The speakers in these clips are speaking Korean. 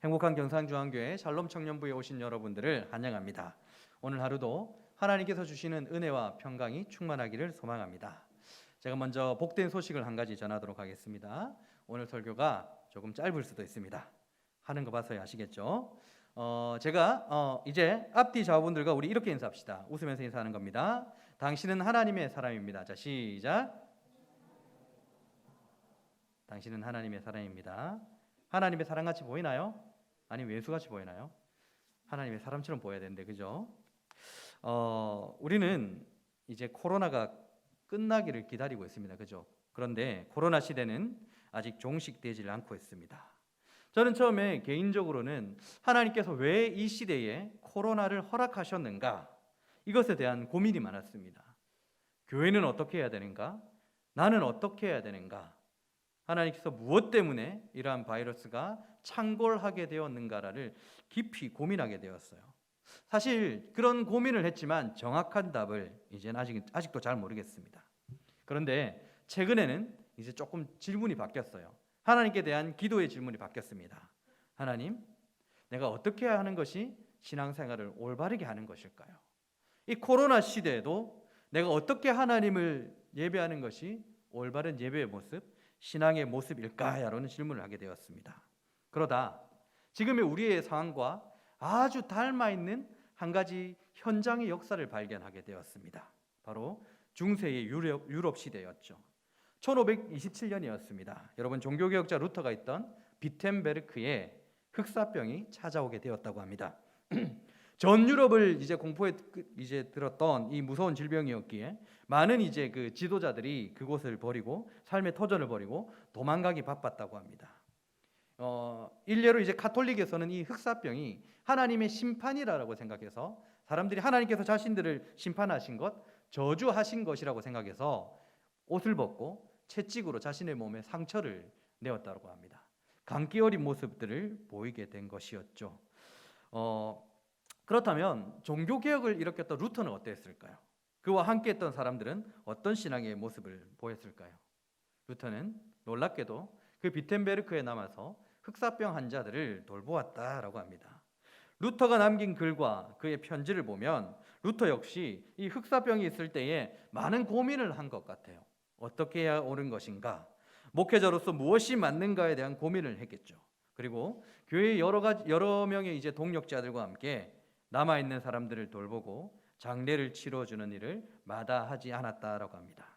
행복한 경상중앙교회 샬롬 청년부에 오신 여러분들을 환영합니다. 오늘 하루도 하나님께서 주시는 은혜와 평강이 충만하기를 소망합니다. 제가 먼저 복된 소식을 한 가지 전하도록 하겠습니다. 오늘 설교가 조금 짧을 수도 있습니다. 하는 거 봐서야 아시겠죠? 제가 이제 앞뒤 좌우분들과 우리 이렇게 인사합시다. 웃으면서 인사하는 겁니다. 당신은 하나님의 사람입니다. 자, 시작. 당신은 하나님의 사람입니다. 하나님의 사람같이 보이나요? 아니면 외수같이 보이나요? 하나님의 사람처럼 보여야 되는데, 그죠? 우리는 이제 코로나가 끝나기를 기다리고 있습니다. 그죠? 그런데 코로나 시대는 아직 종식되지 않고 있습니다. 저는 처음에 개인적으로는 하나님께서 왜 이 시대에 코로나를 허락하셨는가? 이것에 대한 고민이 많았습니다. 교회는 어떻게 해야 되는가? 나는 어떻게 해야 되는가? 하나님께서 무엇 때문에 이러한 바이러스가 창궐하게 되었는가를 깊이 고민하게 되었어요. 사실 그런 고민을 했지만 정확한 답을 이제는 아직도 잘 모르겠습니다. 그런데 최근에는 이제 조금 질문이 바뀌었어요. 하나님께 대한 기도의 질문이 바뀌었습니다. 하나님, 내가 어떻게 하는 것이 신앙생활을 올바르게 하는 것일까요? 이 코로나 시대에도 내가 어떻게 하나님을 예배하는 것이 올바른 예배의 모습, 신앙의 모습일까라는 질문을 하게 되었습니다. 그러다 지금의 우리의 상황과 아주 닮아있는 한 가지 현장의 역사를 발견하게 되었습니다. 바로 중세의 유럽 시대였죠. 1527년이었습니다. 여러분, 종교개혁자 루터가 있던 비텐베르크에 흑사병이 찾아오게 되었다고 합니다. 전 유럽을 이제 공포에 들었던 이 무서운 질병이었기에 많은 이제 그 지도자들이 그곳을 버리고 삶의 터전을 버리고 도망가기 바빴다고 합니다. 일례로 이제 카톨릭에서는 이 흑사병이 하나님의 심판이라고 생각해서 사람들이 하나님께서 자신들을 심판하신 것, 저주하신 것이라고 생각해서 옷을 벗고 채찍으로 자신의 몸에 상처를 내었다고 합니다. 감기 어린 모습들을 보이게 된 것이었죠. 그렇다면 종교개혁을 일으켰던 루터는 어땠을까요? 그와 함께했던 사람들은 어떤 신앙의 모습을 보였을까요? 루터는 놀랍게도 그 비텐베르크에 남아서 흑사병 환자들을 돌보았다라고 합니다. 루터가 남긴 글과 그의 편지를 보면 루터 역시 이 흑사병이 있을 때에 많은 고민을 한 것 같아요. 어떻게 해야 옳은 것인가? 목회자로서 무엇이 맞는가에 대한 고민을 했겠죠. 그리고 교회의 여러 명의 이제 동력자들과 함께 남아 있는 사람들을 돌보고 장례를 치러주는 일을 마다하지 않았다라고 합니다.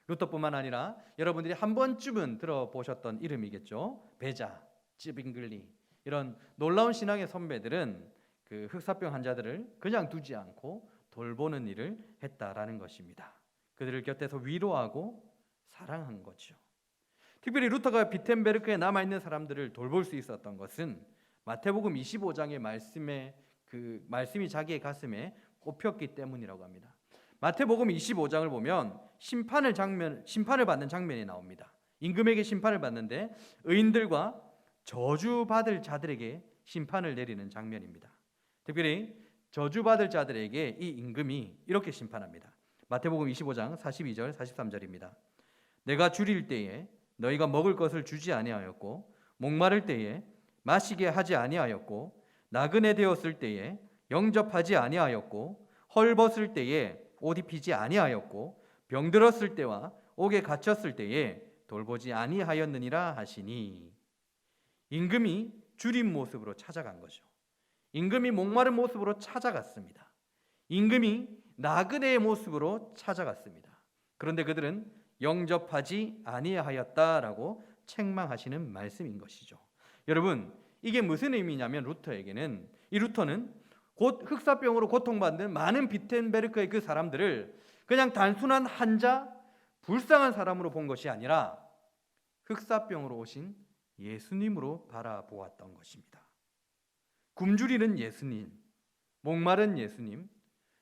루터뿐만 아니라 여러분들이 한 번쯤은 들어보셨던 이름이겠죠. 베자, 찌빙글리, 이런 놀라운 신앙의 선배들은 그 흑사병 환자들을 그냥 두지 않고 돌보는 일을 했다라는 것입니다. 그들을 곁에서 위로하고 사랑한 거죠. 특별히 루터가 비텐베르크에 남아있는 사람들을 돌볼 수 있었던 것은 마태복음 25장의 말씀이 자기의 가슴에 꼽혔기 때문이라고 합니다. 마태복음 25장을 보면 심판을 받는 장면이 나옵니다. 임금에게 심판을 받는데 의인들과 저주받을 자들에게 심판을 내리는 장면입니다. 특별히 저주받을 자들에게 이 임금이 이렇게 심판합니다. 마태복음 25장 42절 43절입니다. 내가 줄일 때에 너희가 먹을 것을 주지 아니하였고 목마를 때에 마시게 하지 아니하였고 나그네 되었을 때에 영접하지 아니하였고 헐벗을 때에 옷 입히지 아니하였고 병들었을 때와 옥에 갇혔을 때에 돌보지 아니하였느니라 하시니, 임금이 줄인 모습으로 찾아간 거죠. 임금이 목마른 모습으로 찾아갔습니다. 임금이 나그네의 모습으로 찾아갔습니다. 그런데 그들은 영접하지 아니하였다라고 책망하시는 말씀인 것이죠. 여러분, 이게 무슨 의미냐면 루터는 곧 흑사병으로 고통받는 많은 비텐베르크의 그 사람들을 그냥 단순한 환자, 불쌍한 사람으로 본 것이 아니라 흑사병으로 오신 예수님으로 바라보았던 것입니다. 굶주리는 예수님, 목마른 예수님,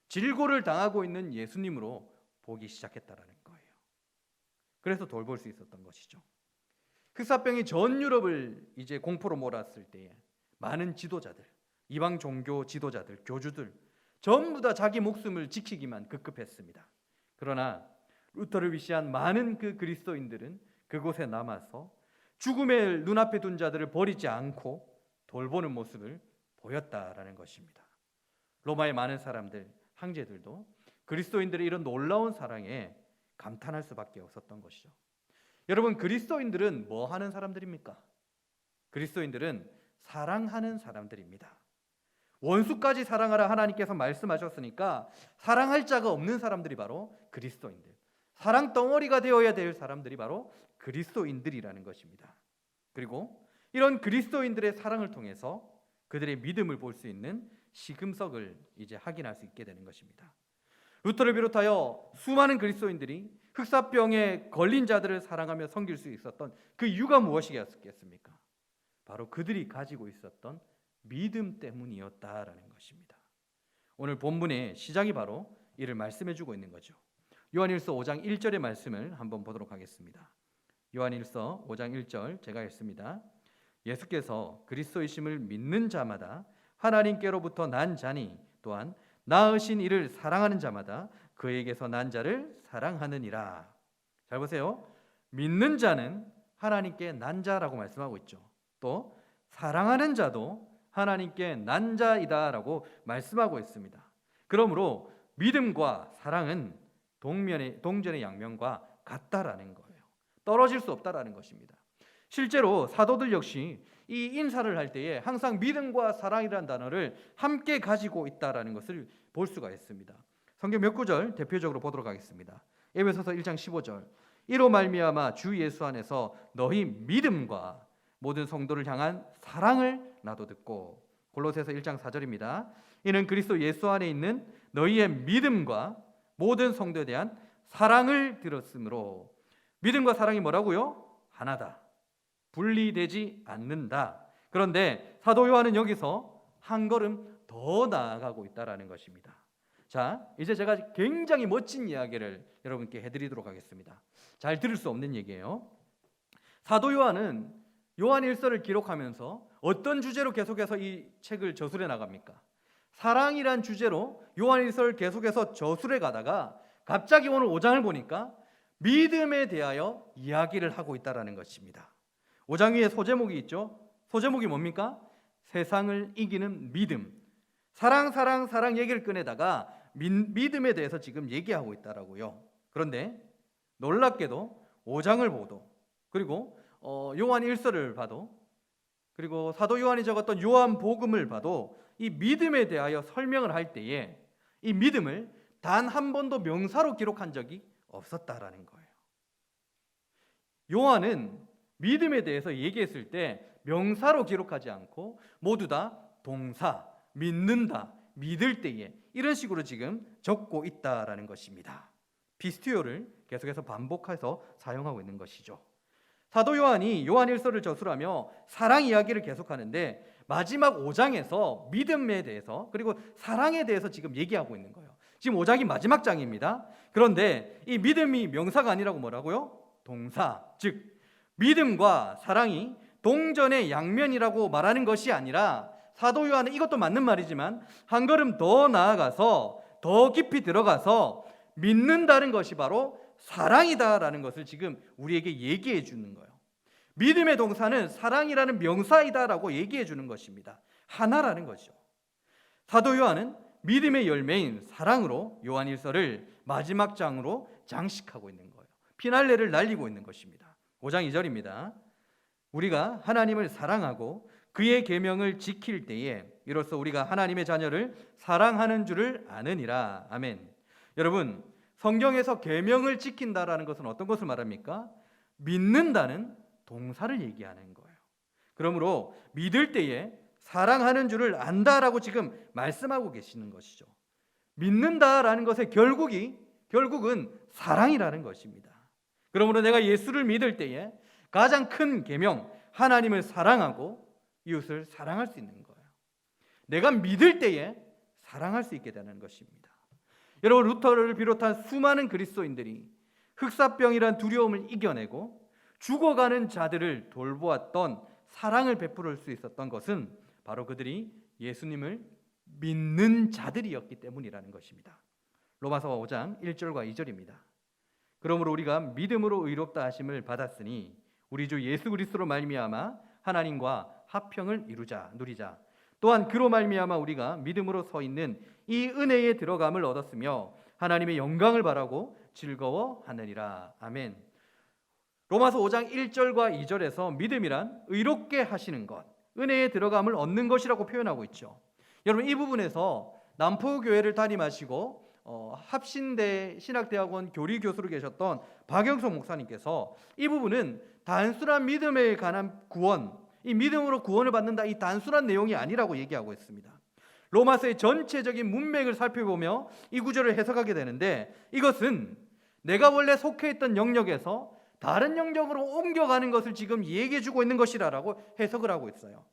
질고를 당하고 있는 예수님으로 보기 시작했다라는 거예요. 그래서 돌볼 수 있었던 것이죠. 흑사병이 전 유럽을 이제 공포로 몰았을 때에 많은 지도자들, 이방 종교 지도자들, 교주들 전부 다 자기 목숨을 지키기만 급급했습니다. 그러나 루터를 위시한 많은 그 그리스도인들은 그곳에 남아서 죽음을 눈앞에 둔 자들을 버리지 않고 돌보는 모습을 보였다라는 것입니다. 로마의 많은 사람들, 황제들도 그리스도인들의 이런 놀라운 사랑에 감탄할 수밖에 없었던 것이죠. 여러분, 그리스도인들은 뭐 하는 사람들입니까? 그리스도인들은 사랑하는 사람들입니다. 원수까지 사랑하라 하나님께서 말씀하셨으니까 사랑할 자가 없는 사람들이 바로 그리스도인들, 사랑 덩어리가 되어야 될 사람들이 바로 그리스도인들이라는 것입니다. 그리고 이런 그리스도인들의 사랑을 통해서 그들의 믿음을 볼 수 있는 시금석을 이제 확인할 수 있게 되는 것입니다. 루터를 비롯하여 수많은 그리스도인들이 흑사병에 걸린 자들을 사랑하며 섬길 수 있었던 그 이유가 무엇이겠습니까? 바로 그들이 가지고 있었던 믿음 때문이었다라는 것입니다. 오늘 본문의 시작이 바로 이를 말씀해주고 있는 거죠. 요한일서 5장 1절의 말씀을 한번 보도록 하겠습니다. 요한일서 5장 1절 제가 읽습니다. 예수께서 그리스도이심을 믿는 자마다 하나님께로부터 난 자니 또한 낳으신 이를 사랑하는 자마다 그에게서 난 자를 사랑하느니라. 잘 보세요. 믿는 자는 하나님께 난 자라고 말씀하고 있죠. 또 사랑하는 자도 하나님께 난 자이다라고 말씀하고 있습니다. 그러므로 믿음과 사랑은 동전의 양면과 같다라는 거예요. 떨어질 수 없다라는 것입니다. 실제로 사도들 역시 이 인사를 할 때에 항상 믿음과 사랑이라는 단어를 함께 가지고 있다라는 것을 볼 수가 있습니다. 성경 몇 구절 대표적으로 보도록 하겠습니다. 에베소서 1장 15절 이로 말미암아 주 예수 안에서 너희 믿음과 모든 성도를 향한 사랑을 나도 듣고. 골로새서 1장 4절입니다. 이는 그리스도 예수 안에 있는 너희의 믿음과 모든 성도에 대한 사랑을 들었으므로. 믿음과 사랑이 뭐라고요? 하나다. 분리되지 않는다. 그런데 사도 요한은 여기서 한 걸음 더 나아가고 있다라는 것입니다. 자, 이제 제가 굉장히 멋진 이야기를 여러분께 해드리도록 하겠습니다. 잘 들을 수 없는 얘기예요. 사도 요한은 요한일서를 기록하면서 어떤 주제로 계속해서 이 책을 저술해 나갑니까? 사랑이란 주제로 요한일서를 계속해서 저술해 가다가 갑자기 오늘 5장을 보니까 믿음에 대하여 이야기를 하고 있다라는 것입니다. 5장 위에 소제목이 있죠. 소제목이 뭡니까? 세상을 이기는 믿음. 사랑 얘기를 꺼내다가 믿음에 대해서 지금 얘기하고 있다라고요. 그런데 놀랍게도 5장을 보도, 그리고 요한 1서를 봐도, 그리고 사도 요한이 적었던 요한복음을 봐도 이 믿음에 대하여 설명을 할 때에 이 믿음을 단 한 번도 명사로 기록한 적이 없었다라는 거예요. 요한은 믿음에 대해서 얘기했을 때 명사로 기록하지 않고 모두 다 동사, 믿는다, 믿을 때에 이런 식으로 지금 적고 있다라는 것입니다. 피스티오를 계속해서 반복해서 사용하고 있는 것이죠. 사도 요한이 요한일서를 저술하며 사랑 이야기를 계속하는데 마지막 5장에서 믿음에 대해서 그리고 사랑에 대해서 지금 얘기하고 있는 거예요. 지금 5장이 마지막 장입니다. 그런데 이 믿음이 명사가 아니라고 뭐라고요? 동사, 즉 믿음과 사랑이 동전의 양면이라고 말하는 것이 아니라 사도 요한은 이것도 맞는 말이지만 한 걸음 더 나아가서 더 깊이 들어가서 믿는다는 것이 바로 사랑이다라는 것을 지금 우리에게 얘기해 주는 거예요. 믿음의 동사는 사랑이라는 명사이다라고 얘기해 주는 것입니다. 하나라는 거죠. 사도 요한은 믿음의 열매인 사랑으로 요한일서를 마지막 장으로 장식하고 있는 거예요. 피날레를 날리고 있는 것입니다. 5장 2절입니다. 우리가 하나님을 사랑하고 그의 계명을 지킬 때에 이로써 우리가 하나님의 자녀를 사랑하는 줄을 아느니라. 아멘. 여러분, 성경에서 계명을 지킨다라는 것은 어떤 것을 말합니까? 믿는다는 동사를 얘기하는 거예요. 그러므로 믿을 때에 사랑하는 줄을 안다라고 지금 말씀하고 계시는 것이죠. 믿는다라는 것의 결국은 사랑이라는 것입니다. 그러므로 내가 예수를 믿을 때에 가장 큰 계명, 하나님을 사랑하고 이웃을 사랑할 수 있는 거예요. 내가 믿을 때에 사랑할 수 있게 되는 것입니다. 여러분, 루터를 비롯한 수많은 그리스도인들이 흑사병이란 두려움을 이겨내고 죽어가는 자들을 돌보았던 사랑을 베풀을 수 있었던 것은 바로 그들이 예수님을 믿는 자들이었기 때문이라는 것입니다. 로마서 5장 1절과 2절입니다. 그러므로 우리가 믿음으로 의롭다 하심을 받았으니 우리 주 예수 그리스도로 말미암아 하나님과 화평을 누리자. 또한 그로 말미암아 우리가 믿음으로 서 있는 이 은혜에 들어감을 얻었으며 하나님의 영광을 바라고 즐거워하느니라. 아멘. 로마서 5장 1절과 2절에서 믿음이란 의롭게 하시는 것, 은혜에 들어감을 얻는 것이라고 표현하고 있죠. 여러분, 이 부분에서 남포교회를 담임하시고 합신대 신학대학원 교리 교수로 계셨던 박영석 목사님께서 이 부분은 단순한 믿음에 관한 구원, 이 믿음으로 구원을 받는다, 이 단순한 내용이 아니라고 얘기하고 있습니다. 로마서의 전체적인 문맥을 살펴보며 이 구절을 해석하게 되는데, 이것은 내가 원래 속해 있던 영역에서 다른 영역으로 옮겨가는 것을 지금 얘기해 주고 있는 것이라고 해석을 하고 있어요.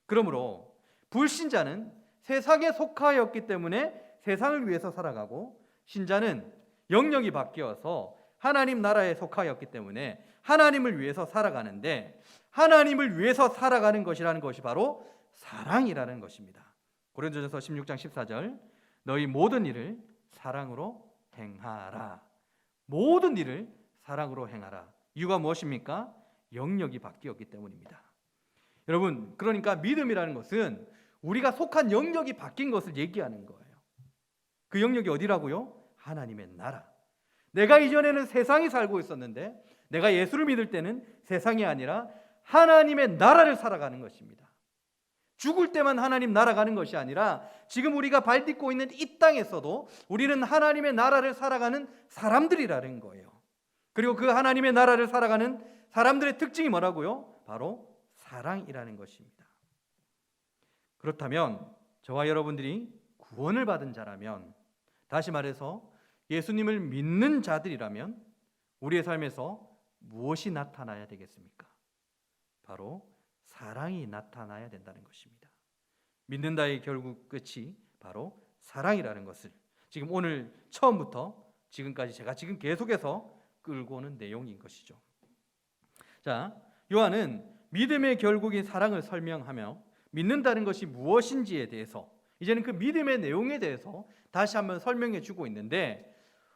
그러므로 불신자는 세상에 속하였기 때문에 세상을 위해서 살아가고, 신자는 영역이 바뀌어서 하나님 나라에 속하였기 때문에 하나님을 위해서 살아가는데, 하나님을 위해서 살아가는 것이라는 것이 바로 사랑이라는 것입니다. 고린도전서 16장 14절, 너희 모든 일을 사랑으로 행하라. 모든 일을 사랑으로 행하라. 이유가 무엇입니까? 영역이 바뀌었기 때문입니다. 여러분, 그러니까 믿음이라는 것은 우리가 속한 영역이 바뀐 것을 얘기하는 거예요. 그 영역이 어디라고요? 하나님의 나라. 내가 이전에는 세상이 살고 있었는데, 내가 예수를 믿을 때는 세상이 아니라 하나님의 나라를 살아가는 것입니다. 죽을 때만 하나님 나라 가는 것이 아니라 지금 우리가 발 딛고 있는 이 땅에서도 우리는 하나님의 나라를 살아가는 사람들이라는 거예요. 그리고 그 하나님의 나라를 살아가는 사람들의 특징이 뭐라고요? 바로 사랑이라는 것입니다. 그렇다면 저와 여러분들이 구원을 받은 자라면, 다시 말해서 예수님을 믿는 자들이라면 우리의 삶에서 무엇이 나타나야 되겠습니까? 바로 사랑이 나타나야 된다는 것입니다. 믿는다의 결국 끝이 바로 사랑이라는 것을 지금 오늘 처음부터 지금까지 제가 지금 계속해서 끌고 오는 내용인 것이죠. 자, 요한은 믿음의 결국인 사랑을 설명하며 믿는다는 것이 무엇인지에 대해서, 이제는 그 믿음의 내용에 대해서 다시 한번 설명해 주고 있는데,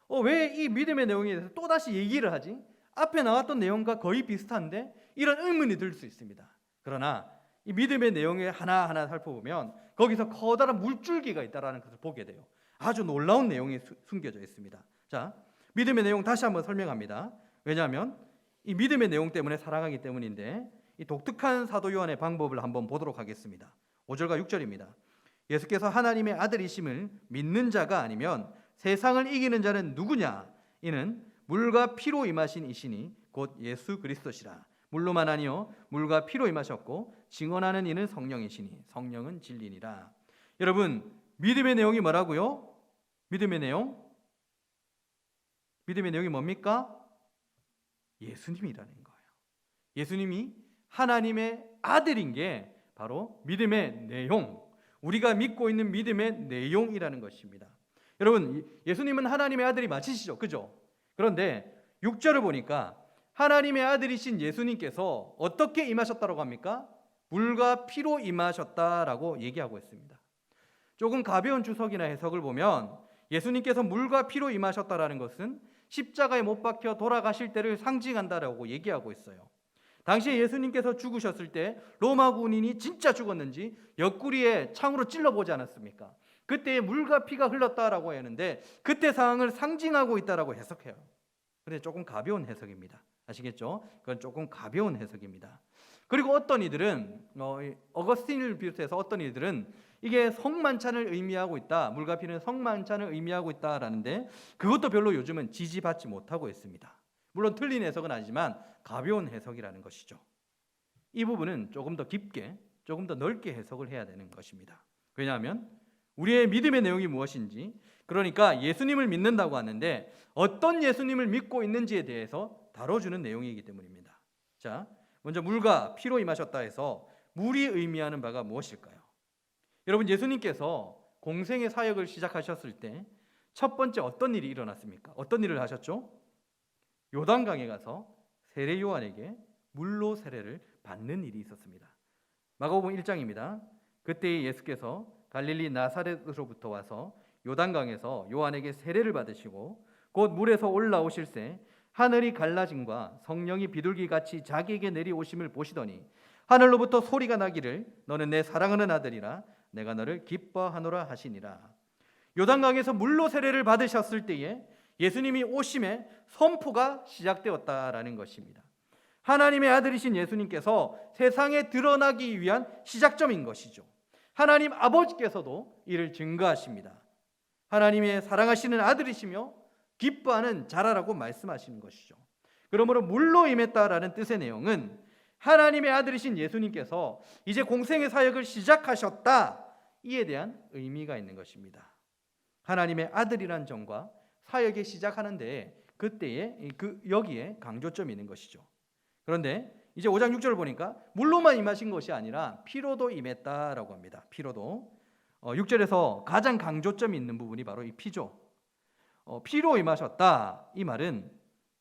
왜 이 믿음의 내용에 대해서 또다시 얘기를 하지? 앞에 나왔던 내용과 거의 비슷한데 이런 의문이 들 수 있습니다. 그러나 이 믿음의 내용을 하나하나 살펴보면 거기서 커다란 물줄기가 있다는 것을 보게 돼요. 아주 놀라운 내용이 숨겨져 있습니다. 자, 믿음의 내용 다시 한번 설명합니다. 왜냐하면 이 믿음의 내용 때문에 사랑하기 때문인데, 이 독특한 사도 요한의 방법을 한번 보도록 하겠습니다. 5절과 6절입니다. 예수께서 하나님의 아들이심을 믿는 자가 아니면 세상을 이기는 자는 누구냐? 이는 물과 피로 임하신 이시니 곧 예수 그리스도시라. 물로만 아니요 물과 피로 임하셨고 증언하는 이는 성령이시니 성령은 진리니라. 여러분, 믿음의 내용이 뭐라고요? 믿음의 내용이 뭡니까? 예수님이라는 거예요. 예수님이 하나님의 아들인 게 바로 믿음의 내용, 우리가 믿고 있는 믿음의 내용이라는 것입니다. 여러분, 예수님은 하나님의 아들이 맞으시죠? 그죠? 그런데 6절을 보니까 하나님의 아들이신 예수님께서 어떻게 임하셨다고 합니까? 물과 피로 임하셨다라고 얘기하고 있습니다. 조금 가벼운 주석이나 해석을 보면 예수님께서 물과 피로 임하셨다라는 것은 십자가에 못 박혀 돌아가실 때를 상징한다라고 얘기하고 있어요. 당시에 예수님께서 죽으셨을 때 로마 군인이 진짜 죽었는지 옆구리에 창으로 찔러보지 않았습니까? 그때 물과 피가 흘렀다라고 하는데 그때 상황을 상징하고 있다라고 해석해요. 그런데 조금 가벼운 해석입니다. 아시겠죠? 그건 조금 가벼운 해석입니다. 그리고 어떤 이들은 어거스틴을 비롯해서 어떤 이들은 이게 성만찬을 의미하고 있다, 물과 피는 성만찬을 의미하고 있다라는데 그것도 별로 요즘은 지지받지 못하고 있습니다. 물론 틀린 해석은 아니지만 가벼운 해석이라는 것이죠. 이 부분은 조금 더 깊게, 조금 더 넓게 해석을 해야 되는 것입니다. 왜냐하면 우리의 믿음의 내용이 무엇인지, 그러니까 예수님을 믿는다고 하는데 어떤 예수님을 믿고 있는지에 대해서 다뤄주는 내용이기 때문입니다. 자, 먼저 물과 피로 임하셨다 해서 물이 의미하는 바가 무엇일까요? 여러분, 예수님께서 공생의 사역을 시작하셨을 때 첫 번째 어떤 일이 일어났습니까? 어떤 일을 하셨죠? 요단강에 가서 세례 요한에게 물로 세례를 받는 일이 있었습니다. 마가복음 1장입니다. 그때 예수께서 갈릴리 나사렛으로부터 와서 요단강에서 요한에게 세례를 받으시고 곧 물에서 올라오실새 하늘이 갈라짐과 성령이 비둘기같이 자기에게 내려오심을 보시더니 하늘로부터 소리가 나기를 너는 내 사랑하는 아들이라 내가 너를 기뻐하노라 하시니라. 요단강에서 물로 세례를 받으셨을 때에 예수님이 오심의 선포가 시작되었다라는 것입니다. 하나님의 아들이신 예수님께서 세상에 드러나기 위한 시작점인 것이죠. 하나님 아버지께서도 이를 증거하십니다. 하나님의 사랑하시는 아들이시며 기뻐하는 자라라고 말씀하시는 것이죠. 그러므로 물로 임했다라는 뜻의 내용은 하나님의 아들이신 예수님께서 이제 공생의 사역을 시작하셨다, 이에 대한 의미가 있는 것입니다. 하나님의 아들이란 점과 사역이 시작하는데 그때에 여기에 강조점이 있는 것이죠. 그런데 이제 5장 6절을 보니까 물로만 임하신 것이 아니라 피로도 임했다라고 합니다. 피로도 6절에서 가장 강조점이 있는 부분이 바로 이 피죠. 피로 임하셨다, 이 말은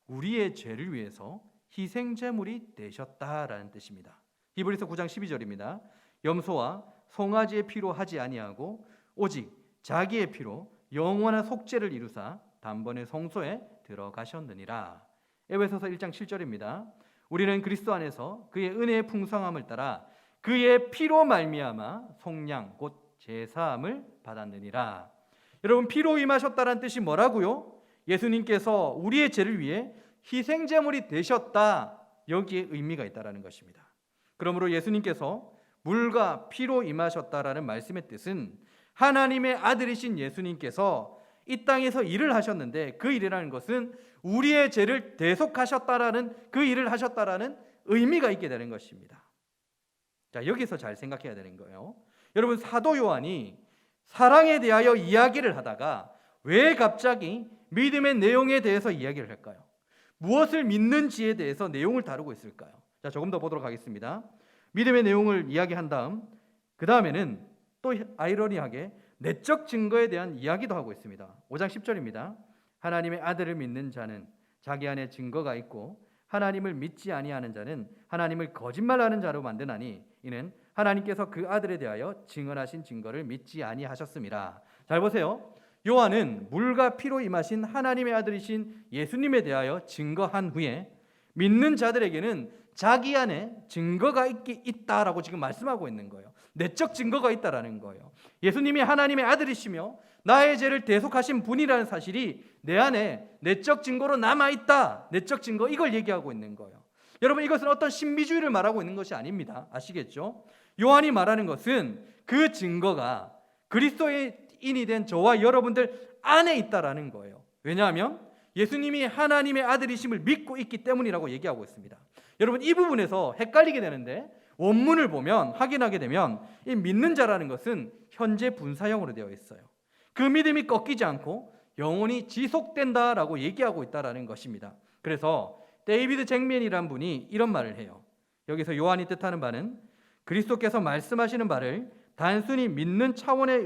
우리의 죄를 위해서 희생제물이 되셨다라는 뜻입니다. 히브리서 9장 12절입니다. 염소와 송아지의 피로 하지 아니하고 오직 자기의 피로 영원한 속죄를 이루사 단번에 성소에 들어가셨느니라. 에베소서 1장 7절입니다. 우리는 그리스도 안에서 그의 은혜의 풍성함을 따라 그의 피로 말미암아 속량 곧 제사함을 받았느니라. 여러분, 피로 임하셨다는 뜻이 뭐라고요? 예수님께서 우리의 죄를 위해 희생제물이 되셨다, 여기에 의미가 있다라는 것입니다. 그러므로 예수님께서 물과 피로 임하셨다라는 말씀의 뜻은 하나님의 아들이신 예수님께서 이 땅에서 일을 하셨는데 그 일이라는 것은 우리의 죄를 대속하셨다라는, 그 일을 하셨다라는 의미가 있게 되는 것입니다. 자, 여기서 잘 생각해야 되는 거예요. 여러분, 사도 요한이 사랑에 대하여 이야기를 하다가 왜 갑자기 믿음의 내용에 대해서 이야기를 할까요? 무엇을 믿는지에 대해서 내용을 다루고 있을까요? 자, 조금 더 보도록 하겠습니다. 믿음의 내용을 이야기한 다음 그 다음에는 또 아이러니하게 내적 증거에 대한 이야기도 하고 있습니다. 5장 10절입니다. 하나님의 아들을 믿는 자는 자기 안에 증거가 있고 하나님을 믿지 아니하는 자는 하나님을 거짓말하는 자로 만드나니 이는 하나님께서 그 아들에 대하여 증언하신 증거를 믿지 아니하셨음이라. 잘 보세요. 요한은 물과 피로 임하신 하나님의 아들이신 예수님에 대하여 증거한 후에 믿는 자들에게는 자기 안에 증거가 있다라고 지금 말씀하고 있는 거예요. 내적 증거가 있다라는 거예요. 예수님이 하나님의 아들이시며 나의 죄를 대속하신 분이라는 사실이 내 안에 내적 증거로 남아있다. 내적 증거, 이걸 얘기하고 있는 거예요. 여러분, 이것은 어떤 신비주의를 말하고 있는 것이 아닙니다. 아시겠죠? 요한이 말하는 것은 그 증거가 그리스도인이 된 저와 여러분들 안에 있다라는 거예요. 왜냐하면 예수님이 하나님의 아들이심을 믿고 있기 때문이라고 얘기하고 있습니다. 여러분, 이 부분에서 헷갈리게 되는데 원문을 보면, 확인하게 되면 이 믿는 자라는 것은 현재 분사형으로 되어 있어요. 그 믿음이 꺾이지 않고 영원히 지속된다라고 얘기하고 있다라는 것입니다. 그래서 데이비드 잭맨이란 분이 이런 말을 해요. 여기서 요한이 뜻하는 바는 그리스도께서 말씀하시는 바를 단순히 믿는 차원을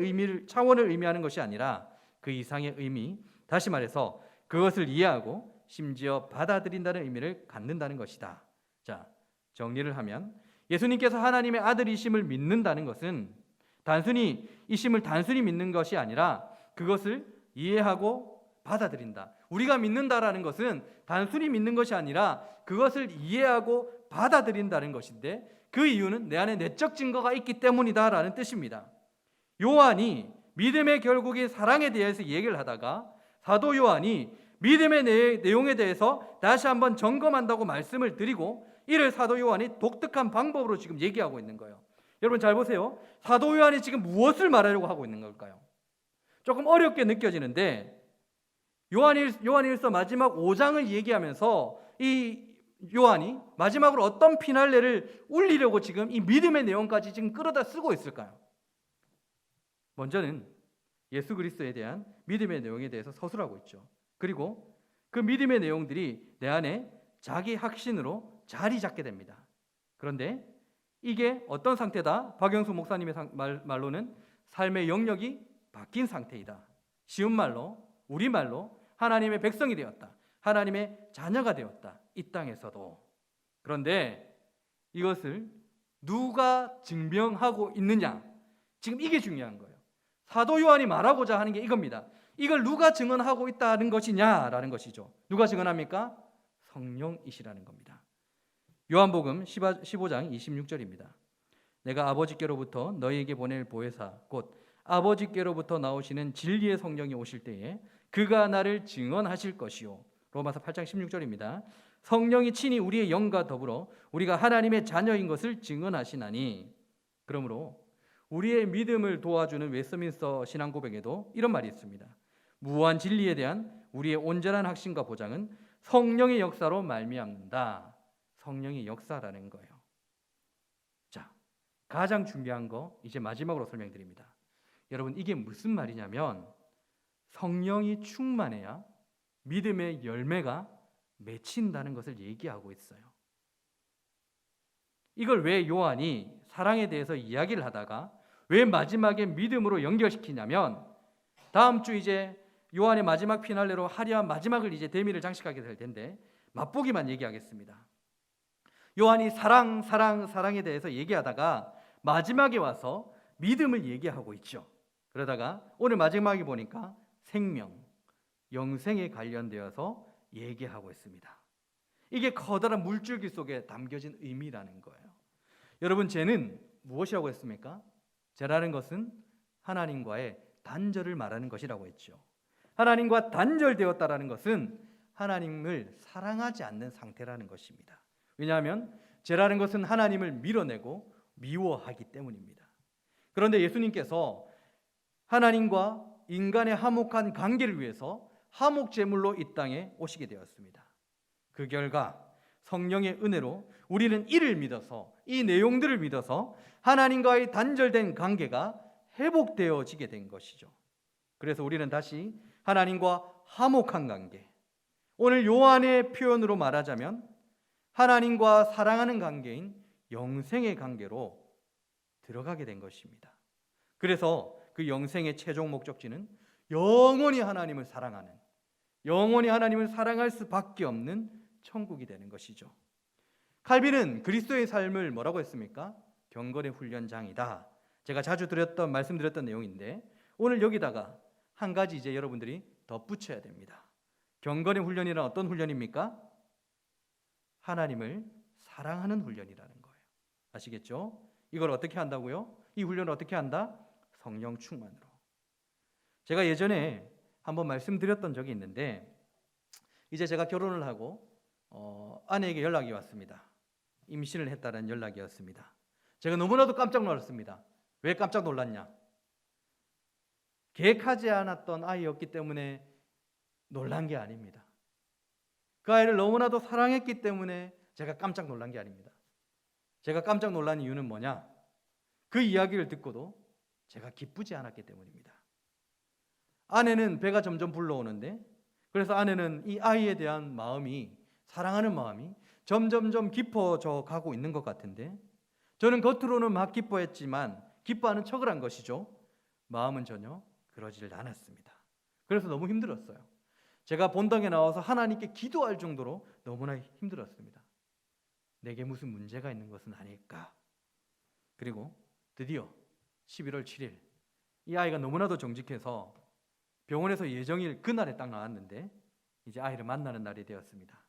의미하는 것이 아니라 그 이상의 의미, 다시 말해서 그것을 이해하고 심지어 받아들인다는 의미를 갖는다는 것이다. 자, 정리를 하면 예수님께서 하나님의 아들이심을 믿는다는 것은 단순히 이심을 단순히 믿는 것이 아니라 그것을 이해하고 받아들인다. 우리가 믿는다라는 것은 단순히 믿는 것이 아니라 그것을 이해하고 받아들인다는 것인데 그 이유는 내 안에 내적 증거가 있기 때문이다라는 뜻입니다. 요한이 믿음의 결국이 사랑에 대해서 얘기를 하다가 사도 요한이 믿음의 내용에 대해서 다시 한번 점검한다고 말씀을 드리고 이를 사도 요한이 독특한 방법으로 지금 얘기하고 있는 거예요. 여러분 잘 보세요. 사도 요한이 지금 무엇을 말하려고 하고 있는 걸까요? 조금 어렵게 느껴지는데 요한일서 마지막 5장을 얘기하면서 이 요한이 마지막으로 어떤 피날레를 울리려고 지금 이 믿음의 내용까지 지금 끌어다 쓰고 있을까요? 먼저는 예수 그리스도에 대한 믿음의 내용에 대해서 서술하고 있죠. 그리고 그 믿음의 내용들이 내 안에 자기 확신으로 자리 잡게 됩니다. 그런데 이게 어떤 상태다? 박영수 목사님의 말로는 삶의 영역이 바뀐 상태이다. 쉬운 말로, 우리말로 하나님의 백성이 되었다. 하나님의 자녀가 되었다. 이 땅에서도. 그런데 이것을 누가 증명하고 있느냐? 지금 이게 중요한 거예요. 사도 요한이 말하고자 하는 게 이겁니다. 이걸 누가 증언하고 있다는 것이냐라는 것이죠. 누가 증언합니까? 성령이시라는 겁니다. 요한복음 15장 26절입니다. 내가 아버지께로부터 너희에게 보낼 보혜사 곧 아버지께로부터 나오시는 진리의 성령이 오실 때에 그가 나를 증언하실 것이요. 로마서 8장 16절입니다. 성령이 친히 우리의 영과 더불어 우리가 하나님의 자녀인 것을 증언하시나니. 그러므로 우리의 믿음을 도와주는 웨스트민스터 신앙 고백에도 이런 말이 있습니다. 무한 진리에 대한 우리의 온전한 확신과 보장은 성령의 역사로 말미암는다. 성령의 역사라는 거예요. 자, 가장 중요한 거 이제 마지막으로 설명드립니다. 여러분, 이게 무슨 말이냐면 성령이 충만해야 믿음의 열매가 맺힌다는 것을 얘기하고 있어요. 이걸 왜 요한이 사랑에 대해서 이야기를 하다가 왜 마지막에 믿음으로 연결시키냐면 다음 주 이제 요한의 마지막 피날레로 화려한 마지막을 이제 대미를 장식하게 될 텐데 맛보기만 얘기하겠습니다. 요한이 사랑에 대해서 얘기하다가 마지막에 와서 믿음을 얘기하고 있죠. 그러다가 오늘 마지막에 보니까 생명, 영생에 관련되어서 얘기하고 있습니다. 이게 커다란 물줄기 속에 담겨진 의미라는 거예요. 여러분, 죄는 무엇이라고 했습니까? 죄라는 것은 하나님과의 단절을 말하는 것이라고 했죠. 하나님과 단절되었다라는 것은 하나님을 사랑하지 않는 상태라는 것입니다. 왜냐하면 죄라는 것은 하나님을 밀어내고 미워하기 때문입니다. 그런데 예수님께서 하나님과 인간의 화목한 관계를 위해서 화목 제물로 이 땅에 오시게 되었습니다. 그 결과 성령의 은혜로 우리는 이를 믿어서, 이 내용들을 믿어서 하나님과의 단절된 관계가 회복되어지게 된 것이죠. 그래서 우리는 다시 하나님과 화목한 관계, 오늘 요한의 표현으로 말하자면 하나님과 사랑하는 관계인 영생의 관계로 들어가게 된 것입니다. 그래서 그 영생의 최종 목적지는 영원히 하나님을 사랑하는, 영원히 하나님을 사랑할 수밖에 없는 천국이 되는 것이죠. 칼빈은 그리스도의 삶을 뭐라고 했습니까? 경건의 훈련장이다. 제가 자주 말씀드렸던 내용인데 오늘 여기다가 한 가지 이제 여러분들이 덧붙여야 됩니다. 경건의 훈련이란 어떤 훈련입니까? 하나님을 사랑하는 훈련이라는 거예요. 아시겠죠? 이걸 어떻게 한다고요? 이 훈련을 어떻게 한다? 성령 충만으로. 제가 예전에 한번 말씀드렸던 적이 있는데 이제 제가 결혼을 하고 아내에게 연락이 왔습니다. 임신을 했다는 연락이었습니다. 제가 너무나도 깜짝 놀랐습니다. 왜 깜짝 놀랐냐? 계획하지 않았던 아이였기 때문에 놀란 게 아닙니다. 그 아이를 너무나도 사랑했기 때문에 제가 깜짝 놀란 게 아닙니다. 제가 깜짝 놀란 이유는 뭐냐? 그 이야기를 듣고도 제가 기쁘지 않았기 때문입니다. 아내는 배가 점점 불러오는데 그래서 아내는 이 아이에 대한 마음이, 사랑하는 마음이 점점점 깊어져 가고 있는 것 같은데 저는 겉으로는 막 기뻐했지만 기뻐하는 척을 한 것이죠. 마음은 전혀 그러지를 않았습니다. 그래서 너무 힘들었어요. 제가 본당에 나와서 하나님께 기도할 정도로 너무나 힘들었습니다. 내게 무슨 문제가 있는 것은 아닐까. 그리고 드디어 11월 7일 이 아이가 너무나도 정직해서 병원에서 예정일 그날에 딱 나왔는데 이제 아이를 만나는 날이 되었습니다.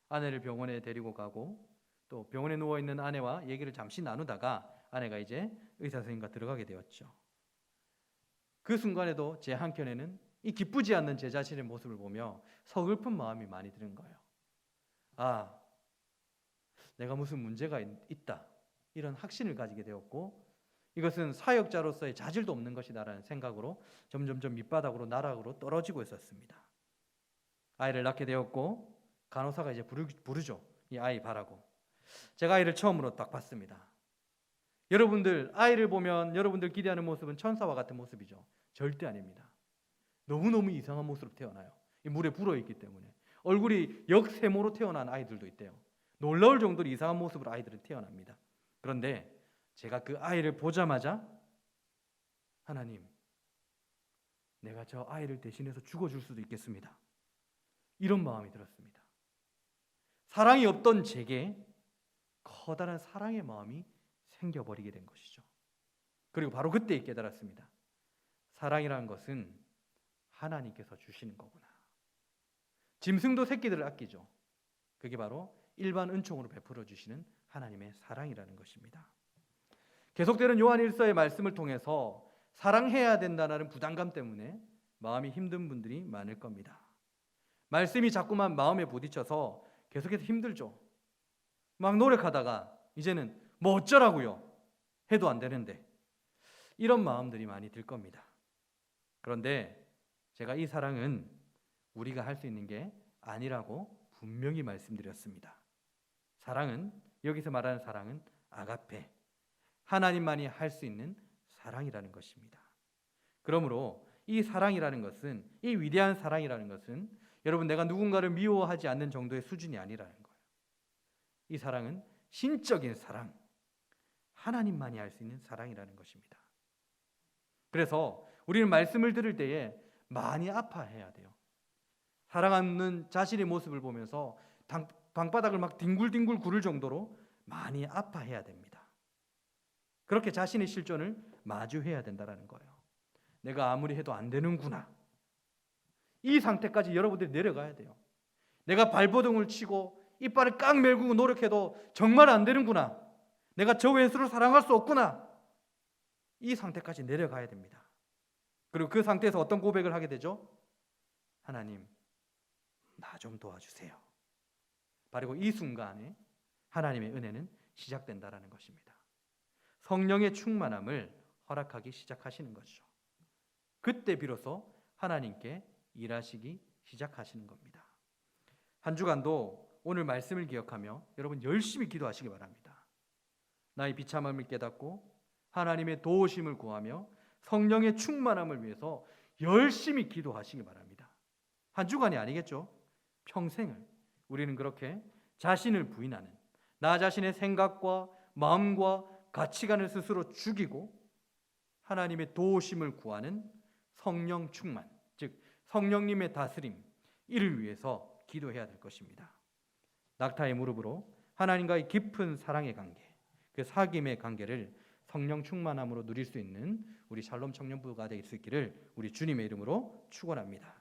아내를 병원에 데리고 가고 또 병원에 누워있는 아내와 얘기를 잠시 나누다가 아내가 이제 의사 선생님과 들어가게 되었죠. 그 순간에도 제 한켠에는 이 기쁘지 않는 제 자신의 모습을 보며 서글픈 마음이 많이 드는 거예요. 아, 내가 무슨 문제가 있다, 이런 확신을 가지게 되었고 이것은 사역자로서의 자질도 없는 것이다라는 생각으로 점점점 밑바닥으로 나락으로 떨어지고 있었습니다. 아이를 낳게 되었고 간호사가 이제 부르죠. 이 아이 봐라고. 제가 아이를 처음으로 딱 봤습니다. 여러분들 아이를 보면 여러분들 기대하는 모습은 천사와 같은 모습이죠. 절대 아닙니다. 너무너무 이상한 모습으로 태어나요. 이 물에 불어있기 때문에. 얼굴이 역세모로 태어난 아이들도 있대요. 놀라울 정도로 이상한 모습으로 아이들은 태어납니다. 그런데 제가 그 아이를 보자마자 하나님, 내가 저 아이를 대신해서 죽어줄 수도 있겠습니다. 이런 마음이 들었습니다. 사랑이 없던 제게 커다란 사랑의 마음이 생겨버리게 된 것이죠. 그리고 바로 그때 깨달았습니다. 사랑이라는 것은 하나님께서 주시는 거구나. 짐승도 새끼들을 아끼죠. 그게 바로 일반 은총으로 베풀어 주시는 하나님의 사랑이라는 것입니다. 계속되는 요한일서의 말씀을 통해서 사랑해야 된다는 부담감 때문에 마음이 힘든 분들이 많을 겁니다. 말씀이 자꾸만 마음에 부딪혀서 계속해서 힘들죠. 막 노력하다가 이제는 뭐 어쩌라고요? 해도 안 되는데 이런 마음들이 많이 들 겁니다. 그런데 제가 이 사랑은 우리가 할 수 있는 게 아니라고 분명히 말씀드렸습니다. 사랑은, 여기서 말하는 사랑은 아가페, 하나님만이 할 수 있는 사랑이라는 것입니다. 그러므로 이 사랑이라는 것은, 이 위대한 사랑이라는 것은 여러분, 내가 누군가를 미워하지 않는 정도의 수준이 아니라는 거예요. 이 사랑은 신적인 사랑, 하나님만이 할 수 있는 사랑이라는 것입니다. 그래서 우리는 말씀을 들을 때에 많이 아파해야 돼요. 사랑하는 자신의 모습을 보면서 방바닥을 막 뒹굴뒹굴 구를 정도로 많이 아파해야 됩니다. 그렇게 자신의 실존을 마주해야 된다는 거예요. 내가 아무리 해도 안 되는구나. 이 상태까지 여러분들이 내려가야 돼요. 내가 발버둥을 치고 이빨을 깍 mel구고 노력해도 정말 안 되는구나. 내가 저 왼수를 사랑할 수 없구나. 이 상태까지 내려가야 됩니다. 그리고 그 상태에서 어떤 고백을 하게 되죠? 하나님, 나 좀 도와주세요. 바로 이 순간에 하나님의 은혜는 시작된다라는 것입니다. 성령의 충만함을 허락하기 시작하시는 것이죠. 그때 비로소 하나님께 일하시기 시작하시는 겁니다. 한 주간도 오늘 말씀을 기억하며 여러분 열심히 기도하시기 바랍니다. 나의 비참함을 깨닫고 하나님의 도우심을 구하며 성령의 충만함을 위해서 열심히 기도하시기 바랍니다. 한 주간이 아니겠죠? 평생을 우리는 그렇게 자신을 부인하는, 나 자신의 생각과 마음과 가치관을 스스로 죽이고 하나님의 도우심을 구하는 성령 충만, 즉 성령님의 다스림, 이를 위해서 기도해야 될 것입니다. 낙타의 무릎으로 하나님과의 깊은 사랑의 관계, 그 사귐의 관계를 성령 충만함으로 누릴 수 있는 우리 샬롬 청년부가 될 수 있기를 우리 주님의 이름으로 축원합니다.